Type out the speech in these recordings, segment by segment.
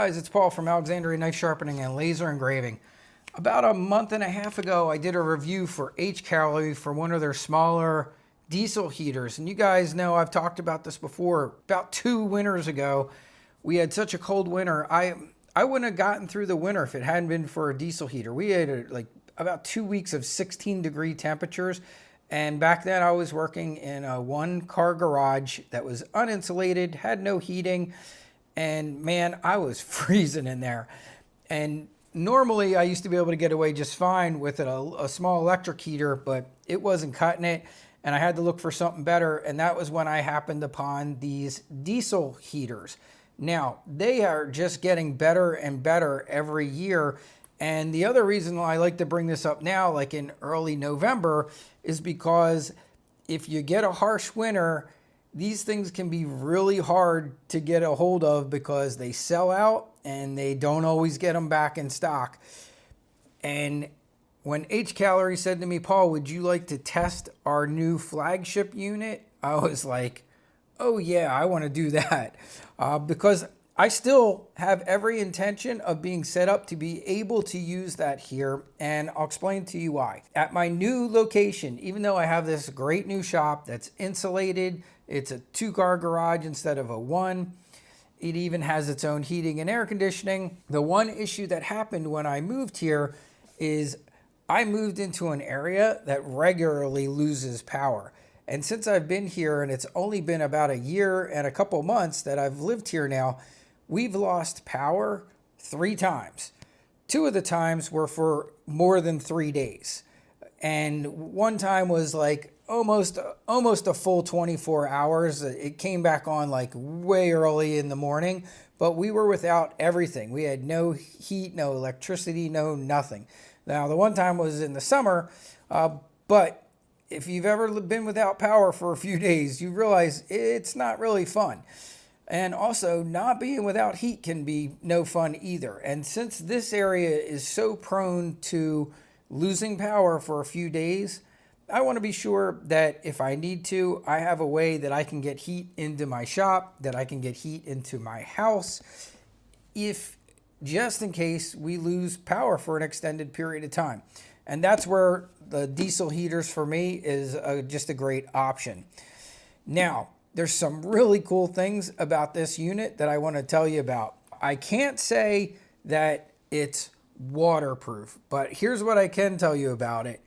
guys, it's Paul from Alexandria Knife Sharpening and Laser Engraving. About a month and a half ago, I did a review for Hcalory for one of their smaller diesel heaters. And you guys know I've talked about this before. About 2 winters ago, we had such a cold winter. I wouldn't have gotten through the winter if it hadn't been for a diesel heater. We had like about 2 weeks of 16-degree temperatures. And back then I was working in a 1-car garage that was uninsulated, had no heating. And man, I was freezing in there. And normally I used to be able to get away just fine with a small electric heater, but it wasn't cutting it. And I had to look for something better. And that was when I happened upon these diesel heaters. Now, they are just getting better and better every year. And the other reason I like to bring this up now, like in early November, is because if you get a harsh winter, these things can be really hard to get a hold of because they sell out and they don't always get them back in stock. And when Hcalory said to me, Paul, would you like to test our new flagship unit? I was like, oh yeah, I want to do that. Because I still have every intention of being set up to be able to use that here, and I'll explain to you why. At my new location, even though I have this great new shop that's insulated, it's a 2-car garage instead of a 1. It even has its own heating and air conditioning. The one issue that happened when I moved here is I moved into an area that regularly loses power. And since I've been here, and it's only been about a year and a couple months that I've lived here now, we've lost power 3 times. 2 of the times were for more than 3 days. And one time was like almost a full 24 hours. It came back on like way early in the morning, but we were without everything. We had no heat, no electricity, no nothing. Now, the one time was in the summer, but if you've ever been without power for a few days, you realize it's not really fun. And also, not being without heat can be no fun either. And since this area is so prone to losing power for a few days, I want to be sure that if I need to, I have a way that I can get heat into my shop, that I can get heat into my house, if just in case we lose power for an extended period of time. And that's where the diesel heaters for me is just a great option. Now, there's some really cool things about this unit that I want to tell you about. I can't say that it's waterproof, but here's what I can tell you about it.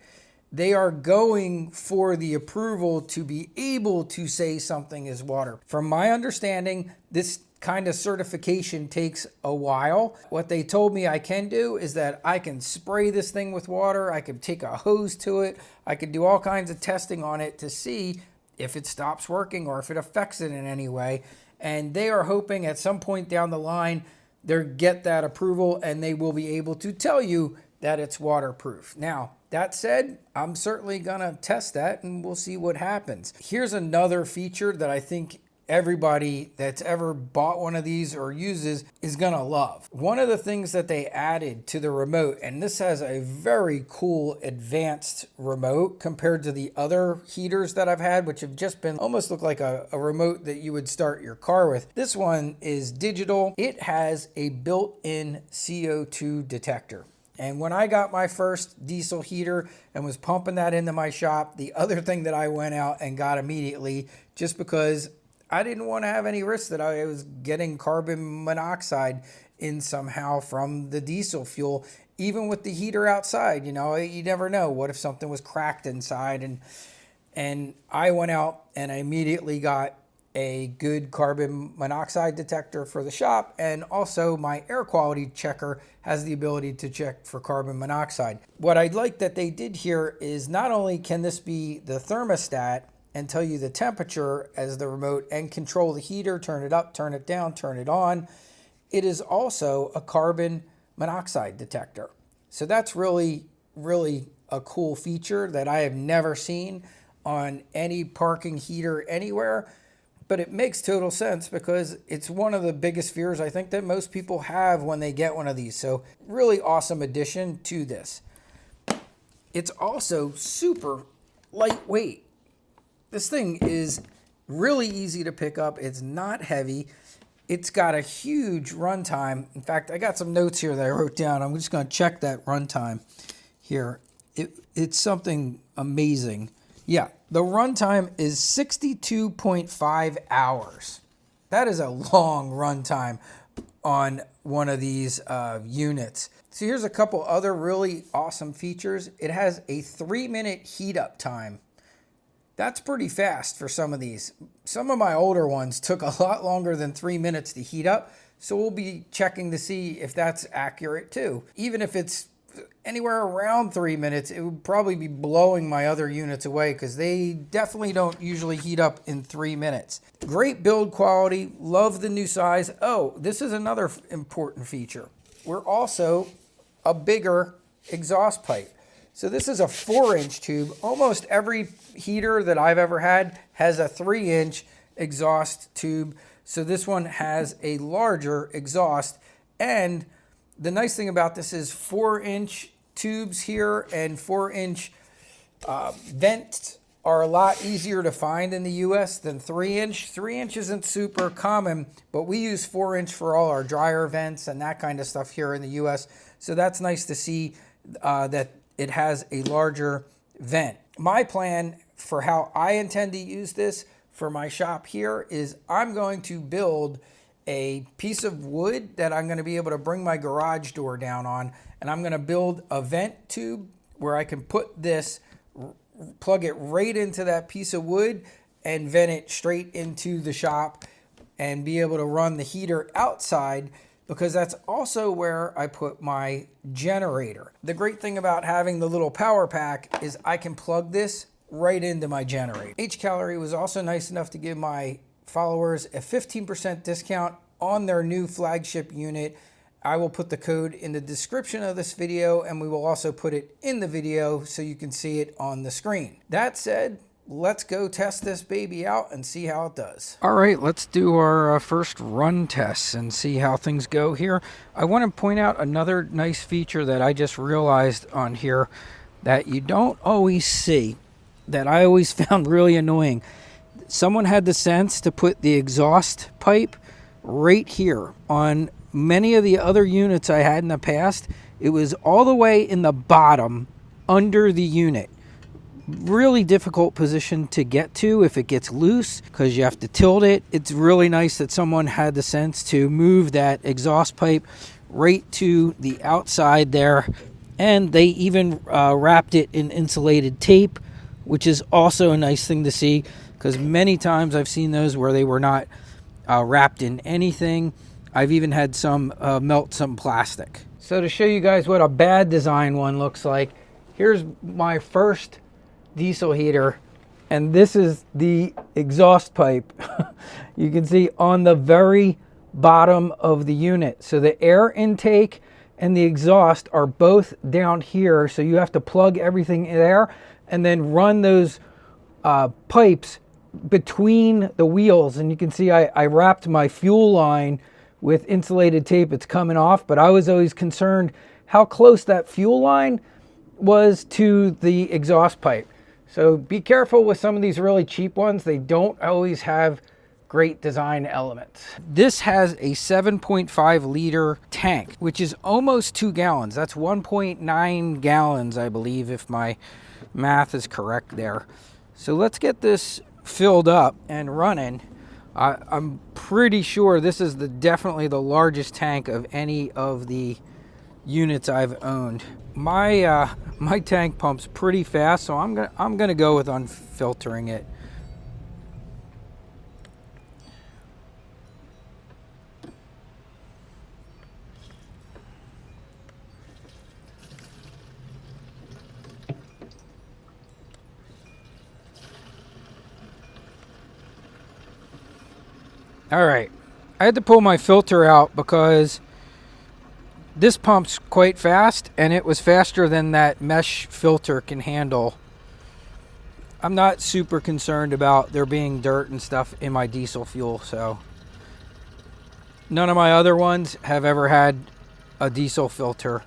They are going for the approval to be able to say something is water. From my understanding, this kind of certification takes a while. What they told me I can do is that I can spray this thing with water. I could take a hose to it. I could do all kinds of testing on it to see if it stops working or if it affects it in any way. And they are hoping at some point down the line, they'll get that approval and they will be able to tell you that it's waterproof. Now, that said, I'm certainly gonna test that and we'll see what happens. Here's another feature that I think everybody that's ever bought one of these or uses is gonna love. One of the things that they added to the remote, and this has a very cool advanced remote compared to the other heaters that I've had, which have just been almost look like a remote that you would start your car with. This one is digital. It has a built-in CO2 detector. And when I got my first diesel heater and was pumping that into my shop, the other thing that I went out and got immediately, just because I didn't want to have any risk that I was getting carbon monoxide in somehow from the diesel fuel, even with the heater outside. You know, you never know. What if something was cracked inside? And I went out and I immediately got a good carbon monoxide detector for the shop, and also my air quality checker has the ability to check for carbon monoxide. What I like that they did here is not only can this be the thermostat and tell you the temperature as the remote and control the heater, turn it up, turn it down, turn it on, it is also a carbon monoxide detector. So that's really, really a cool feature that I have never seen on any parking heater anywhere. But it makes total sense because it's one of the biggest fears I think that most people have when they get one of these. So really awesome addition to this. It's also super lightweight. This thing is really easy to pick up. It's not heavy. It's got a huge runtime. In fact, I got some notes here that I wrote down. I'm just going to check that runtime here. It's something amazing. Yeah, the runtime is 62.5 hours. That is a long runtime on one of these units. So here's a couple other really awesome features. It has a 3-minute heat up time. That's pretty fast for some of these. Some of my older ones took a lot longer than 3 minutes to heat up, so we'll be checking to see if that's accurate too. Even if it's anywhere around 3 minutes, it would probably be blowing my other units away because they definitely don't usually heat up in 3 minutes. Great build quality, love the new size. Oh, this is another important feature. We're also a bigger exhaust pipe. So this is a 4-inch tube. Almost every heater that I've ever had has a 3-inch exhaust tube. So this one has a larger exhaust. And the nice thing about this is 4-inch tubes here and 4-inch vents are a lot easier to find in the US than 3-inch. 3-inch isn't super common, but we use 4-inch for all our dryer vents and that kind of stuff here in the US. So that's nice to see that it has a larger vent. My plan for how I intend to use this for my shop here is I'm going to build a piece of wood that I'm going to be able to bring my garage door down on, and I'm going to build a vent tube where I can put this, plug it right into that piece of wood and vent it straight into the shop and be able to run the heater outside, because that's also where I put my generator. The great thing about having the little power pack is I can plug this right into my generator. Hcalory was also nice enough to give my followers a 15% discount on their new flagship unit. I will put the code in the description of this video, and we will also put it in the video so you can see it on the screen. That said, let's go test this baby out and see how it does. All right, let's do our first run tests and see how things go here. I want to point out another nice feature that I just realized on here that you don't always see, that I always found really annoying. Someone had the sense to put the exhaust pipe right here. On many of the other units I had in the past, it was all the way in the bottom under the unit. Really difficult position to get to if it gets loose because you have to tilt it. It's really nice that someone had the sense to move that exhaust pipe right to the outside there, and they even wrapped it in insulated tape, which is also a nice thing to see because many times I've seen those where they were not wrapped in anything. I've even had some melt some plastic. So to show you guys what a bad design one looks like, here's my first diesel heater, and this is the exhaust pipe. You can see on the very bottom of the unit. So the air intake and the exhaust are both down here, so you have to plug everything in there and then run those pipes between the wheels. And you can see I wrapped my fuel line with insulated tape. It's coming off, but I was always concerned how close that fuel line was to the exhaust pipe. So be careful with some of these really cheap ones. They don't always have great design elements. This has a 7.5 liter tank, which is almost 2 gallons. That's 1.9 gallons, I believe, if my math is correct there. So let's get this filled up and running. I'm pretty sure this is definitely the largest tank of any of the units I've owned. My my tank pumps pretty fast, so I'm gonna go with unfiltering it. All right, I had to pull my filter out because this pump's quite fast, and it was faster than that mesh filter can handle. I'm not super concerned about there being dirt and stuff in my diesel fuel, so none of my other ones have ever had a diesel filter,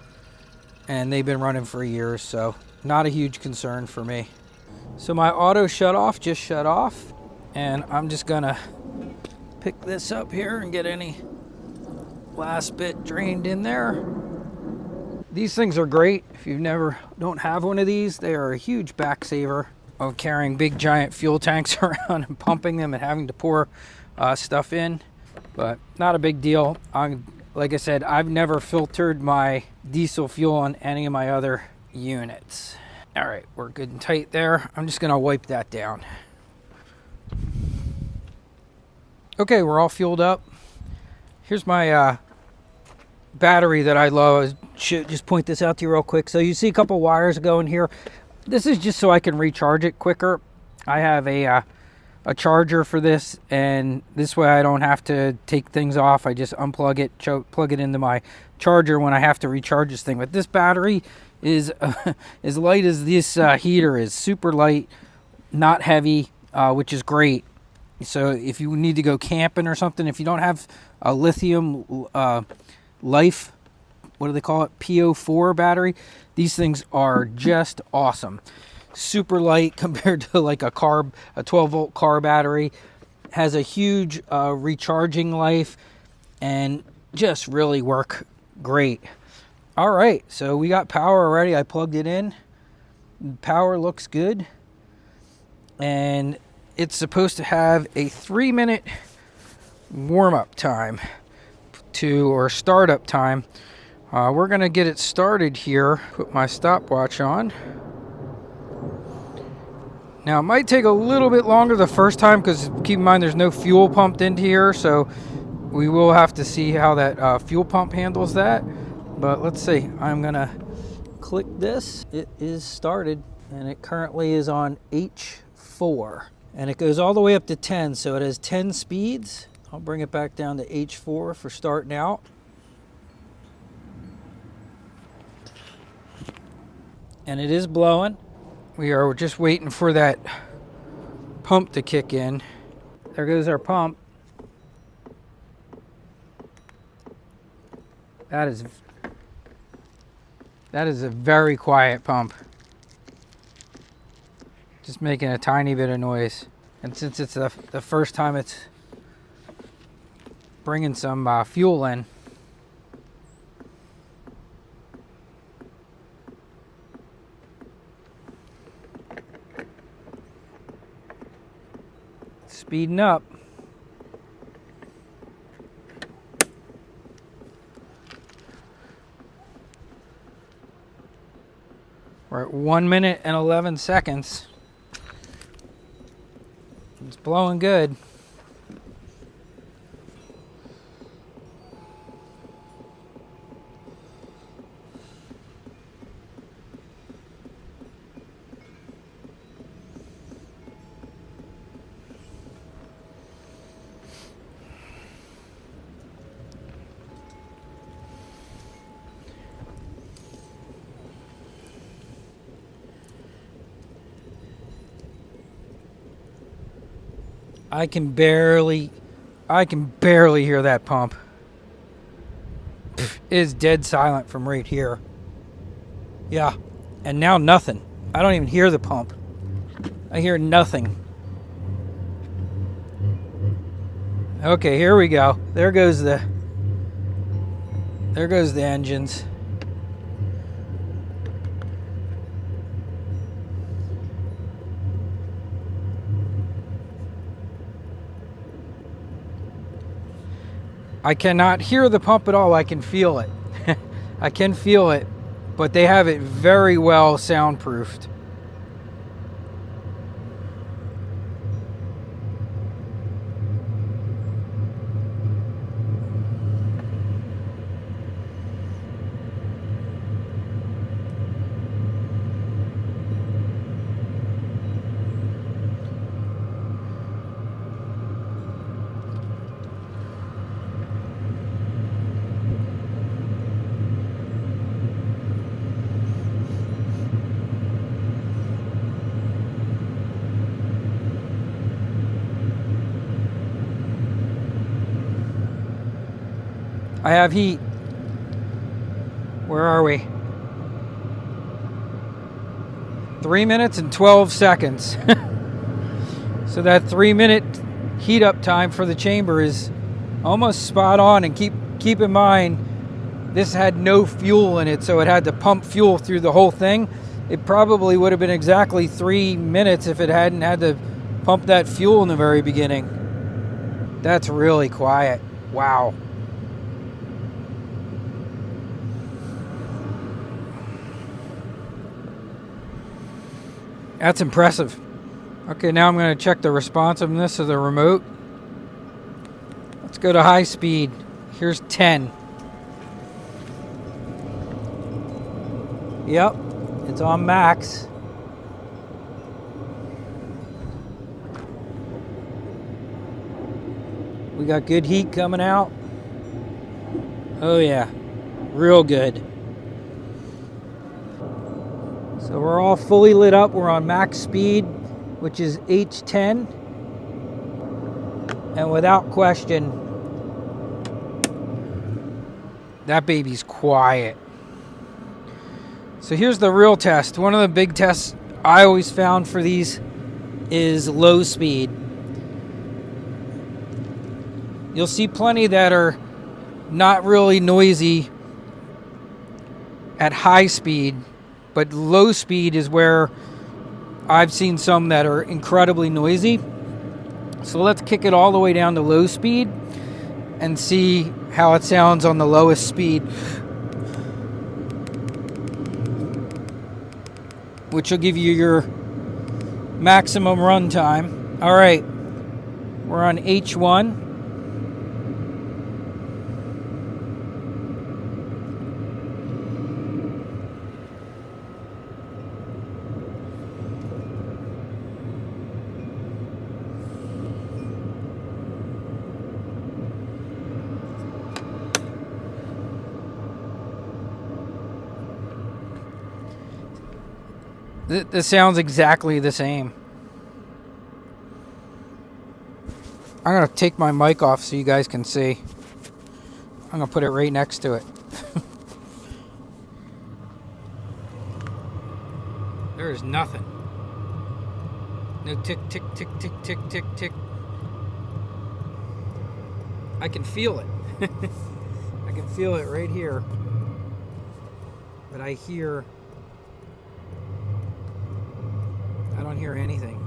and they've been running for years, so not a huge concern for me. So my auto shut off just shut off, and I'm just gonna pick this up here and get any last bit drained in there. These things are great. If you don't have one of these, they are a huge back saver of carrying big giant fuel tanks around and pumping them and having to pour stuff in, but not a big deal. Like I said, I've never filtered my diesel fuel on any of my other units. All right, we're good and tight there. I'm just gonna wipe that down. Okay, we're all fueled up. Here's my battery that I love. I should just point this out to you real quick. So you see a couple wires going here. This is just so I can recharge it quicker. I have a charger for this, and this way I don't have to take things off. I just unplug it, plug it into my charger when I have to recharge this thing. But this battery is as light as this heater is. Super light, not heavy, which is great. So if you need to go camping or something, if you don't have a lithium life, what do they call it, PO4 battery, these things are just awesome. Super light compared to like a 12 volt car battery. Has a huge recharging life and just really work great. All right, so we got power already. I plugged it in. Power looks good, and it's supposed to have a 3-minute warm-up time or startup time. We're gonna get it started here. Put my stopwatch on. Now it might take a little bit longer the first time because keep in mind there's no fuel pumped into here, so we will have to see how that fuel pump handles that. But let's see. I'm gonna click this. It is started, and it currently is on H4, and it goes all the way up to 10, so it has 10 speeds. I'll bring it back down to H4 for starting out. And it is blowing. We are just waiting for that pump to kick in. There goes our pump. That is a very quiet pump. Just making a tiny bit of noise. And since it's the first time it's bringing some fuel in, speeding up. We're at 1 minute and 11 seconds. It's blowing good. I can barely hear that pump. It is dead silent from right here. Yeah, and now nothing. I don't even hear the pump. I hear nothing. Okay, here we go. There goes the engines. I cannot hear the pump at all. I can feel it. I can feel it, but they have it very well soundproofed. I have heat. Where are we? 3 minutes and 12 seconds. So that 3-minute heat up time for the chamber is almost spot on. And keep in mind, this had no fuel in it, so it had to pump fuel through the whole thing. It probably would have been exactly 3 minutes if it hadn't had to pump that fuel in the very beginning. That's really quiet. Wow. That's impressive. Okay, now I'm going to check the responsiveness of the remote. Let's go to high speed. Here's 10. Yep, it's on max. We got good heat coming out. Oh yeah, real good. So we're all fully lit up. We're on max speed, which is H10. And without question, that baby's quiet. So here's the real test. One of the big tests I always found for these is low speed. You'll see plenty that are not really noisy at high speed, but low speed is where I've seen some that are incredibly noisy. So let's kick it all the way down to low speed and see how it sounds on the lowest speed, which will give you your maximum runtime. All right, we're on H1. This sounds exactly the same. I'm going to take my mic off so you guys can see. I'm going to put it right next to it. There is nothing. No tick, tick, tick, tick, tick, tick, tick. I can feel it. I can feel it right here. But I don't hear anything.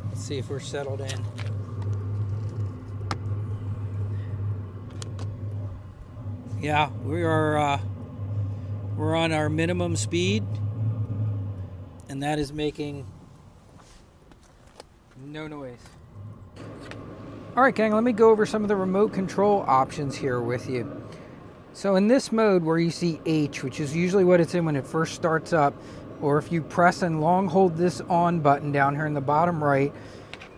Let's see if we're settled in. Yeah, we're on our minimum speed, and that is making no noise. All right, gang, let me go over some of the remote control options here with you. So in this mode where you see H, which is usually what it's in when it first starts up, or if you press and long hold this on button down here in the bottom right,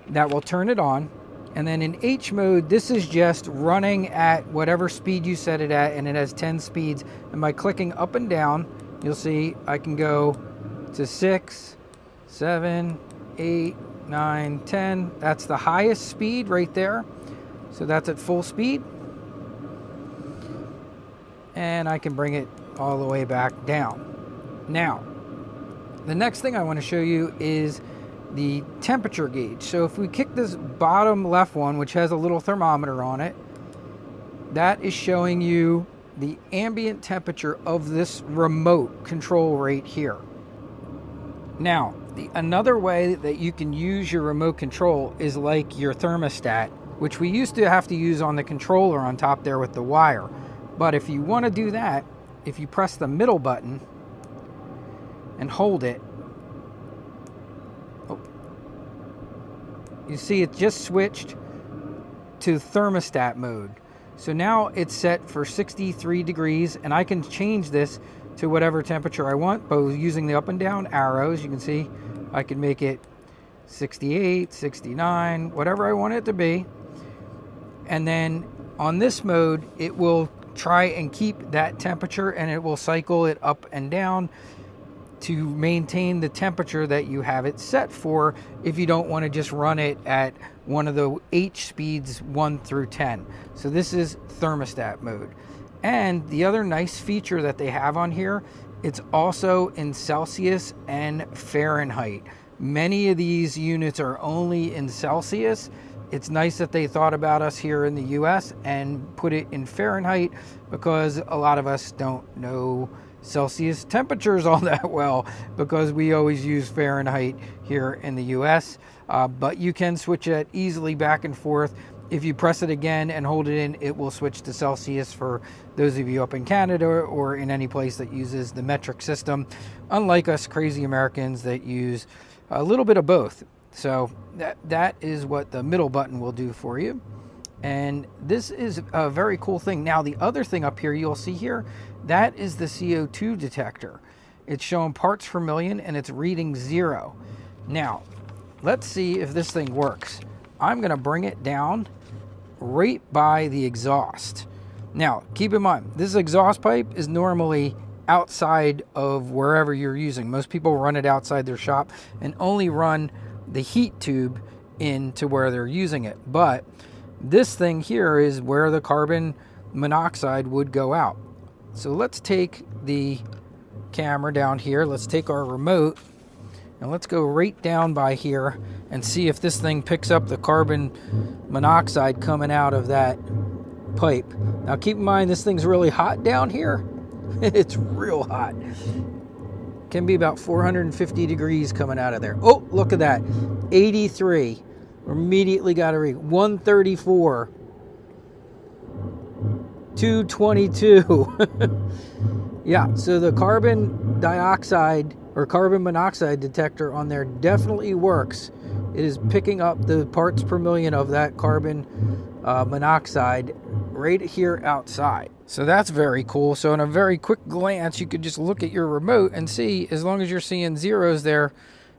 that will turn it on. And then in H mode, this is just running at whatever speed you set it at, and it has 10 speeds. And by clicking up and down, you'll see I can go to 6, 7, 8, 9, 10. That's the highest speed right there. So that's at full speed. And I can bring it all the way back down. Now, the next thing I want to show you is the temperature gauge. So if we kick this bottom left one, which has a little thermometer on it, that is showing you the ambient temperature of this remote control right here. Now, another way that you can use your remote control is like your thermostat, which we used to have to use on the controller on top there with the wire. But if you want to do that, if you press the middle button and hold it, you see it just switched to thermostat mode. So now it's set for 63 degrees, and I can change this to whatever temperature I want, both using the up and down arrows. You can see I can make it 68, 69, whatever I want it to be. And then on this mode, it will try and keep that temperature, and it will cycle it up and down to maintain the temperature that you have it set for if you don't want to just run it at one of the H speeds 1 through 10. So this is thermostat mode. And the other nice feature that they have on here, it's also in Celsius and Fahrenheit. Many of these units are only in Celsius. It's nice that they thought about us here in the US and put it in Fahrenheit, because a lot of us don't know Celsius temperatures all that well, because we always use Fahrenheit here in the US. But you can switch it easily back and forth. If you press it again and hold it in, it will switch to Celsius for those of you up in Canada or in any place that uses the metric system, unlike us crazy Americans that use a little bit of both. So that is what the middle button will do for you. And this is a very cool thing. Now, the other thing up here you'll see here, that is the CO2 detector. It's showing parts per million and it's reading 0. Now, let's see if this thing works. I'm gonna bring it down right by the exhaust. Now, keep in mind, this exhaust pipe is normally outside of wherever you're using. Most people run it outside their shop and only run the heat tube into where they're using it. But this thing here is where the carbon monoxide would go out. So let's take the camera down here. Let's take our remote and let's go right down by here and see if this thing picks up the carbon monoxide coming out of that pipe. Now keep in mind, this thing's really hot down here. It's real hot. Can be about 450 degrees coming out of there. Oh, look at that. 83. Immediately got to read. 134. 222. Yeah, so the carbon dioxide or carbon monoxide detector on there definitely works. It is picking up the parts per million of that carbon monoxide right here outside. So that's very cool. So in a very quick glance, you could just look at your remote and see, as long as you're seeing zeros there,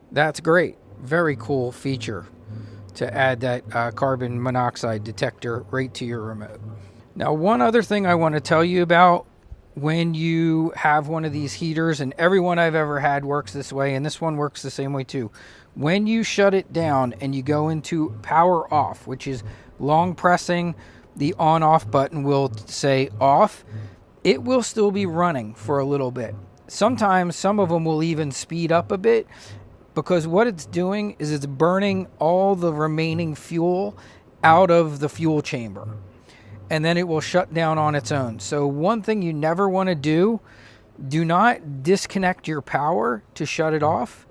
that's great. Very cool feature to add that carbon monoxide detector right to your remote. Now, one other thing I want to tell you about when you have one of these heaters, and everyone I've ever had works this way, and this one works the same way too. When you shut it down and you go into power off, which is long pressing the on-off button will say off, it will still be running for a little bit. Sometimes some of them will even speed up a bit, because what it's doing is it's burning all the remaining fuel out of the fuel chamber, and then it will shut down on its own. So one thing you never want to do not disconnect your power to shut it off.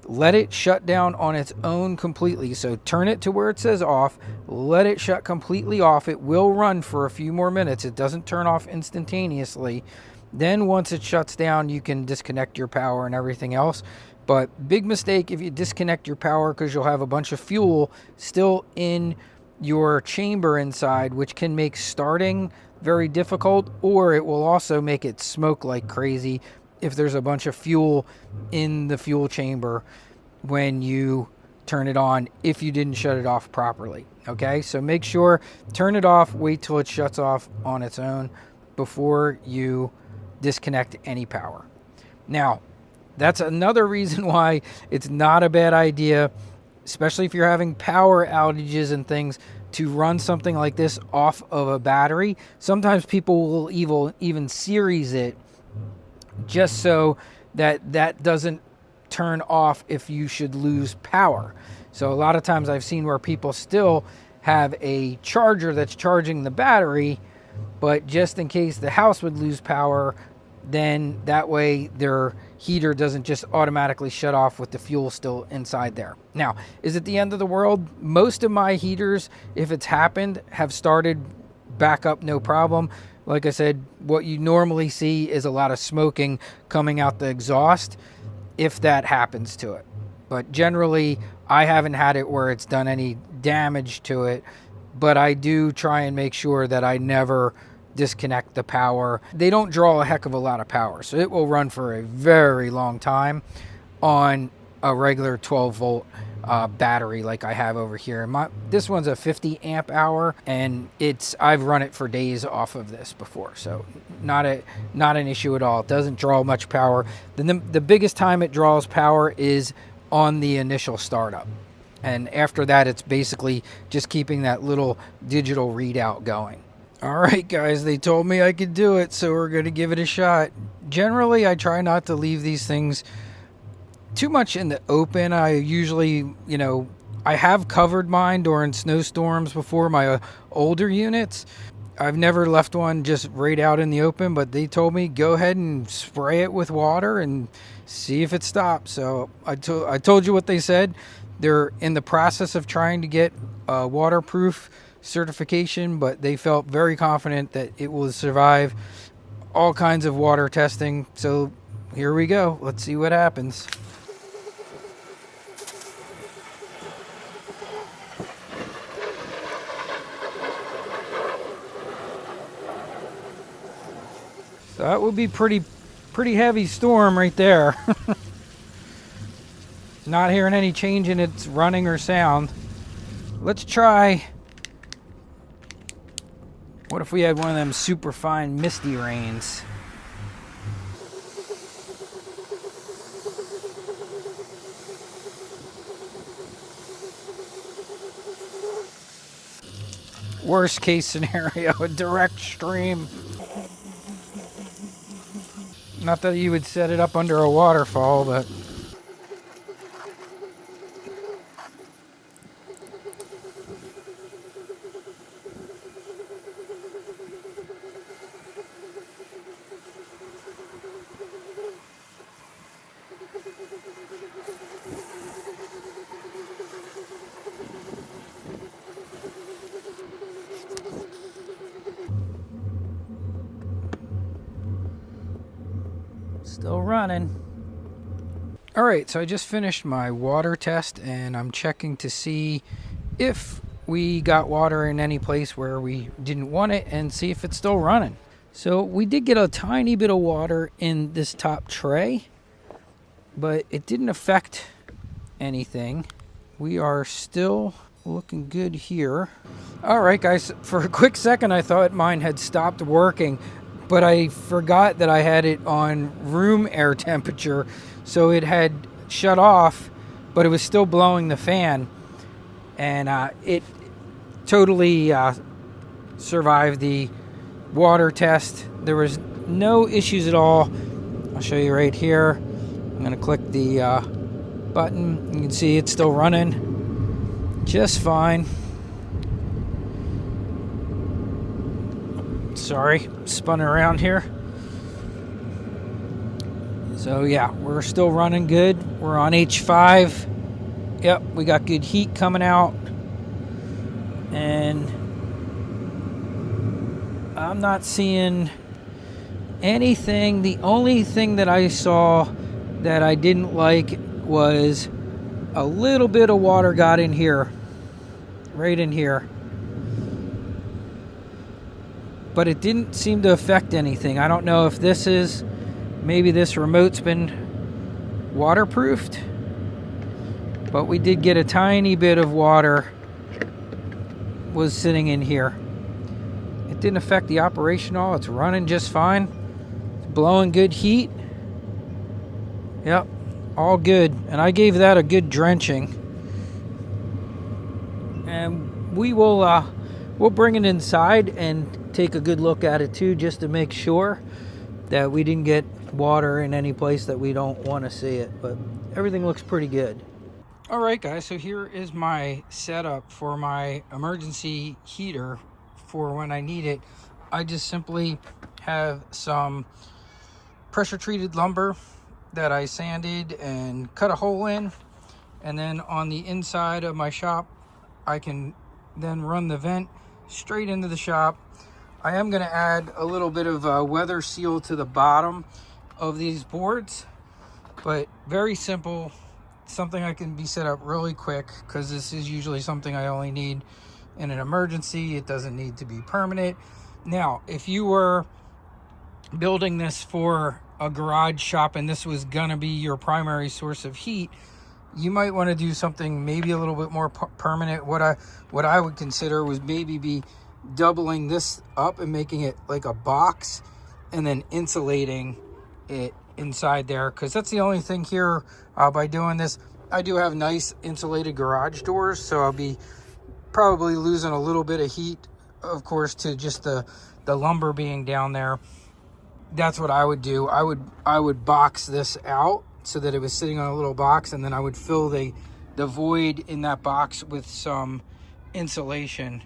Let it shut down on its own completely. So turn it to where it says off, let it shut completely off. It will run for a few more minutes. It doesn't turn off instantaneously. Then once it shuts down, you can disconnect your power and everything else. But big mistake if you disconnect your power, because you'll have a bunch of fuel still in your chamber inside, which can make starting very difficult, or it will also make it smoke like crazy if there's a bunch of fuel in the fuel chamber when you turn it on, if you didn't shut it off properly. Okay, so make sure, turn it off, wait till it shuts off on its own before you disconnect any power. Now, that's another reason why it's not a bad idea, especially if you're having power outages and things, to run something like this off of a battery. Sometimes people will even series it just so that that doesn't turn off if you should lose power. So a lot of times I've seen where people still have a charger that's charging the battery, but just in case the house would lose power, then that way their heater doesn't just automatically shut off with the fuel still inside there. Now, is it the end of the world? Most of my heaters, if it's happened, have started back up no problem. Like I said, what you normally see is a lot of smoking coming out the exhaust if that happens to it. But generally, I haven't had it where it's done any damage to it, but I do try and make sure that I never disconnect the power. They don't draw a heck of a lot of power, so it will run for a very long time on a regular 12 volt battery like I have over here. This one's a 50 amp hour, and I've run it for days off of this before, so not an issue at all. It doesn't draw much power. The biggest time it draws power is on the initial startup, and after that it's basically just keeping that little digital readout going. All right, guys, they told me I could do it, so we're going to give it a shot. Generally, I try not to leave these things too much in the open. I usually, I have covered mine during snowstorms before, my older units. I've never left one just right out in the open, but they told me go ahead and spray it with water and see if it stops. So I told you what they said. They're in the process of trying to get waterproof certification, but they felt very confident that it will survive all kinds of water testing. So here we go. Let's see what happens. So that would be pretty heavy storm right there. Not hearing any change in its running or sound. Let's try. What if we had one of them super fine misty rains? Worst case scenario, a direct stream. Not that you would set it up under a waterfall, but still running. All right, so I just finished my water test and I'm checking to see if we got water in any place where we didn't want it and see if it's still running. So we did get a tiny bit of water in this top tray, but it didn't affect anything. We are still looking good here. All right, guys, for a quick second I thought mine had stopped working, but I forgot that I had it on room air temperature, so it had shut off, but it was still blowing the fan, and it totally survived the water test. There was no issues at all. I'll show you right here. I'm gonna click the button. You can see it's still running just fine. Sorry, spun around here. So yeah, we're still running good. We're on H5. Yep, we got good heat coming out. And I'm not seeing anything. The only thing that I saw that I didn't like was a little bit of water got in here, right in here. But it didn't seem to affect anything. I don't know if this is, maybe this remote's been waterproofed, but we did get a tiny bit of water was sitting in here. It didn't affect the operation at all. It's running just fine. It's blowing good heat. Yep, all good. And I gave that a good drenching. And we will we'll bring it inside and take a good look at it too, just to make sure that we didn't get water in any place that we don't want to see it. But everything looks pretty good. All right, guys, so here is my setup for my emergency heater for when I need it. I just simply have some pressure treated lumber that I sanded and cut a hole in, and then on the inside of my shop I can then run the vent straight into the shop. I am going to add a little bit of weather seal to the bottom of these boards, but very simple, something I can be set up really quick, because this is usually something I only need in an emergency. It doesn't need to be permanent. Now, if you were building this for a garage shop and this was gonna be your primary source of heat, you might want to do something maybe a little bit more permanent. What I would consider was maybe be doubling this up and making it like a box and then insulating it inside there, because that's the only thing here by doing this. I do have nice insulated garage doors, so I'll be probably losing a little bit of heat, of course, to just the lumber being down there. That's what I would do. I would box this out so that it was sitting on a little box, and then I would fill the void in that box with some insulation.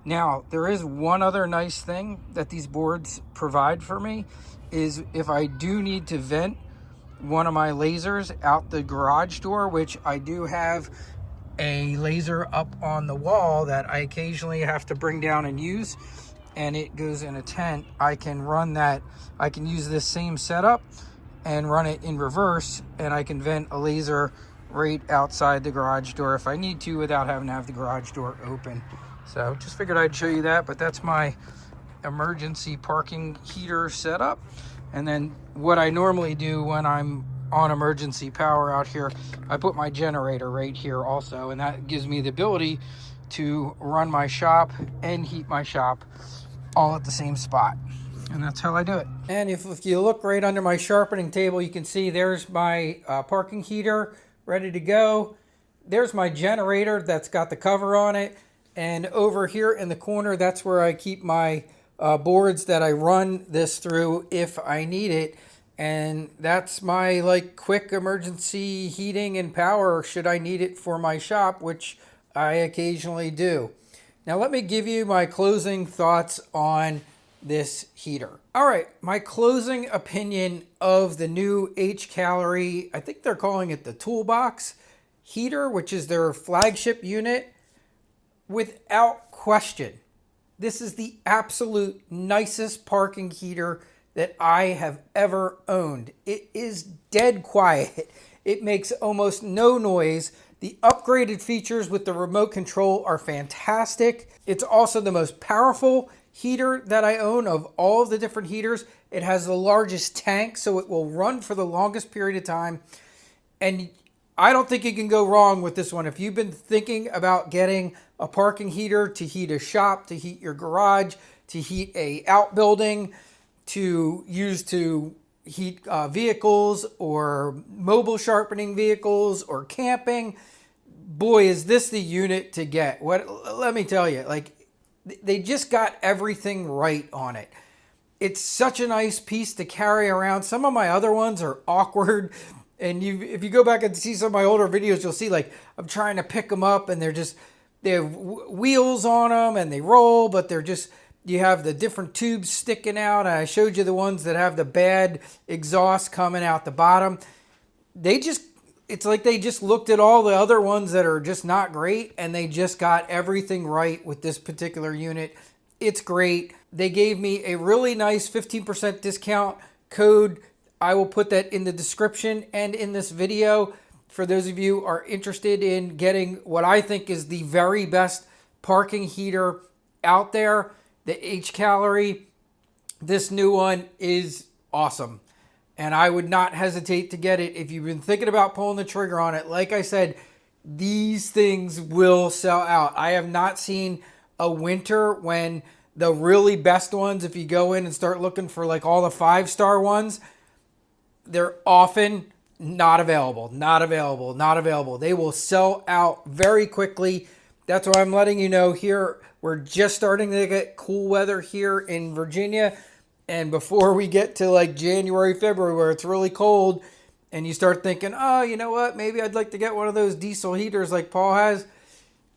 Now, there is one other nice thing that these boards provide for me, is if I do need to vent one of my lasers out the garage door, which I do have a laser up on the wall that I occasionally have to bring down and use, and it goes in a tent, I can run that. I can use this same setup and run it in reverse, and I can vent a laser right outside the garage door if I need to without having to have the garage door open. So just figured I'd show you that, but that's my emergency parking heater setup. And then what I normally do when I'm on emergency power out here, I put my generator right here also, and that gives me the ability to run my shop and heat my shop all at the same spot. And that's how I do it. And if you look right under my sharpening table, you can see there's my parking heater ready to go. There's my generator that's got the cover on it. And over here in the corner, that's where I keep my boards that I run this through if I need it. And that's my like quick emergency heating and power should I need it for my shop, which I occasionally do. Now let me give you my closing thoughts on this heater. All right, my closing opinion of the new Hcalory, I think they're calling it the Toolbox heater, which is their flagship unit. Without question, this is the absolute nicest parking heater that I have ever owned. It is dead quiet. It makes almost no noise. The upgraded features with the remote control are fantastic. It's also the most powerful heater that I own of all of the different heaters. It has the largest tank, so it will run for the longest period of time. And I don't think you can go wrong with this one. If you've been thinking about getting a parking heater to heat a shop, to heat your garage, to heat a outbuilding, to use to heat vehicles or mobile sharpening vehicles or camping, boy, is this the unit to get. Let me tell you, like, they just got everything right on it. It's such a nice piece to carry around. Some of my other ones are awkward. And if you go back and see some of my older videos, you'll see like I'm trying to pick them up and they have wheels on them and they roll, but you have the different tubes sticking out. And I showed you the ones that have the bad exhaust coming out the bottom. It's like they just looked at all the other ones that are just not great and they just got everything right with this particular unit. It's great. They gave me a really nice 15% discount code. I will put that in the description and in this video for those of you who are interested in getting what I think is the very best parking heater out there, the Hcalory. This new one is awesome. And I would not hesitate to get it if you've been thinking about pulling the trigger on it. Like I said, these things will sell out. I have not seen a winter when the really best ones, if you go in and start looking for like all the 5-star ones, they're often not available. They will sell out very quickly. That's why I'm letting you know here. We're just starting to get cool weather here in Virginia. And before we get to like January, February, where it's really cold, and you start thinking, oh, you know what? Maybe I'd like to get one of those diesel heaters like Paul has.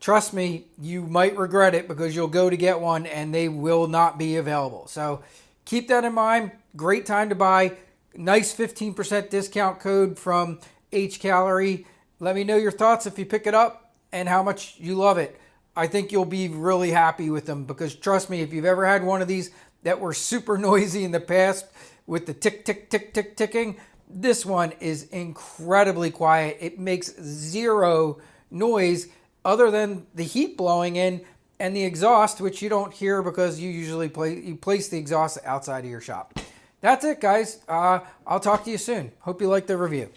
Trust me, you might regret it because you'll go to get one and they will not be available. So keep that in mind. Great time to buy. Nice 15% discount code from Hcalory. Let me know your thoughts if you pick it up and how much you love it. I think you'll be really happy with them because trust me, if you've ever had one of these that were super noisy in the past with the tick, tick, tick, tick, ticking, this one is incredibly quiet. It makes zero noise other than the heat blowing in and the exhaust, which you don't hear because you usually place the exhaust outside of your shop. That's it, guys. I'll talk to you soon. Hope you like the review.